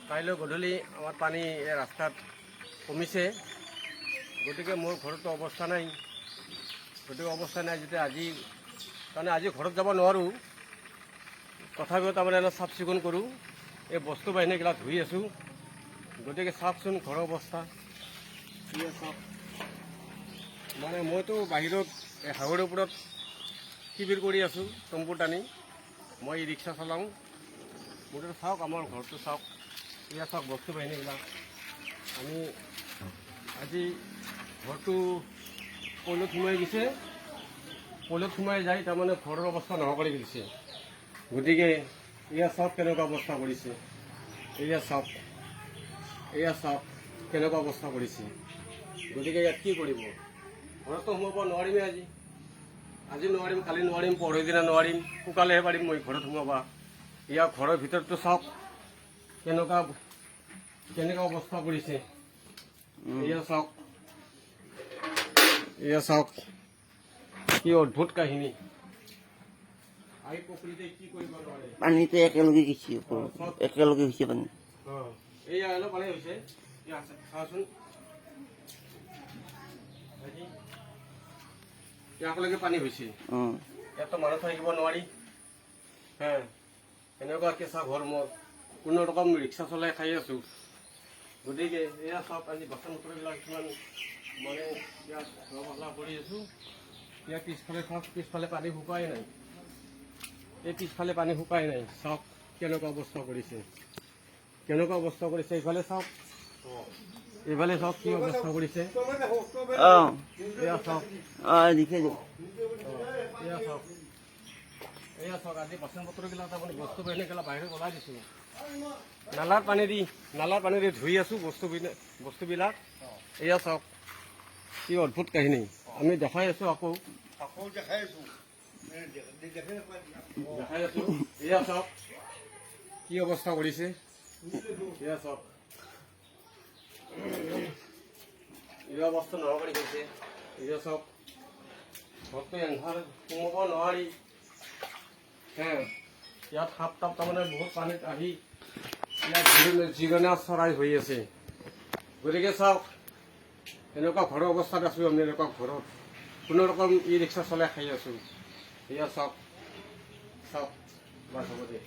কাইলৈ গধূলি আমাৰ পানী ৰাস্তাত কমিছে, গতিকে মোৰ ঘৰতো অৱস্থা নাই। যেতিয়া আজি ঘৰত যাব নোৱাৰোঁ, তথাপিও তাৰমানে অলপ চাফ চিকুণ কৰোঁ। এই বস্তু বাহিনীবিলাক ধুই আছোঁ, গতিকে চাওকচোন ঘৰৰ অৱস্থা। চাওক, মানে মইতো বাহিৰত হাৱৰ ওপৰত শিবিৰ কৰি আছোঁ, তম্বু টানি। মই ৰিক্সা চলাওঁ। মোৰতো চাওক, আমাৰ ঘৰটো চাওক, এয়া চাওক বস্তু বাহিনীবিলাক। আমি আজি ঘৰটো পইলত সোমাই গৈছে, পইলত সোমাই যায় তাৰমানে ঘৰৰ অৱস্থা নোহোৱা কৰি দিছে। গতিকে এয়া চাওক কেনেকুৱা অৱস্থা কৰিছে, এয়া চাওক কেনেকুৱা অৱস্থা কৰিছে। গতিকে ইয়াত কি কৰিব, ঘৰততো সোমাব নোৱাৰিমেই। আজি নোৱাৰিম, কালি নোৱাৰিম, পৰহি দিনা নোৱাৰিম, শুকালেহে পাৰিম মই ঘৰত সোমাবা। ইয়াৰ ঘৰৰ ভিতৰতো চাওক কেনেকুৱা অৱস্থা কৰিছে। এয়া চাওক কি অদ্ভুত কাহিনী। আই প্ৰকৃতিয়ে কি কৰিব নোৱাৰে। পানীতে একেলগে গৈছে, একেলগে হৈছে পানী। এয়া অলপ পানী হৈছে, চাওচোন ইয়ালৈকে পানী হৈছে। ইয়াততো মানুহ থাকিব নোৱাৰি। এনেকুৱা কেঁচা ঘৰ মোৰ, কোনো ৰকম ৰিক্সা চলাই খাই আছোঁ। গতিকে এয়া চাওক, আজি বাচন বৰ্তনবিলাক কিমান মানে ইয়াত ধোৱা পখলা কৰি আছোঁ। ইয়াৰ পিছফালে চাওক, পিছফালে পানী শুকাই নাই। এই পিছফালে পানী শুকাই নাই। চাওক কেনেকুৱা অৱস্থা কৰিছে, এইফালে চাওক, এইফালে চাওক কি অৱস্থা কৰিছে। এয়া চাওক, আজি বাচন বৰ্তনবিলাক তাৰমানে বস্তু বাহিনীবিলাক বাহিৰত ওলাই দিছোঁ। নালাৰ পানীৰে ধুই আছোঁ বস্তুবিলাক। এয়া চাওক কি অদ্ভুত কাহিনী। আমি দেখাই আছোঁ, আকৌ দেখাই আছোঁ। এয়া চাওক কি অৱস্থা কৰিছে। এয়া চাওক, এই অৱস্থা নোহোৱা কৰি গৈছে। এয়া চাওক, ঘৰটো এন্ধাৰ, সোমাব নোৱাৰি। ইয়াত সাপ তাপ তাৰমানে বহুত পানীত আহি ইয়াত জিৰণা চৰাই হৈ আছে। গতিকে চাওক, এনেকুৱা ঘৰৰ অৱস্থাত আছোঁ আমি। এনেকুৱা ঘৰত কোনো ৰকম ই ৰিক্সা চলাই খাই আছোঁ। এয়া চাওক, বাছ হ'ব দে।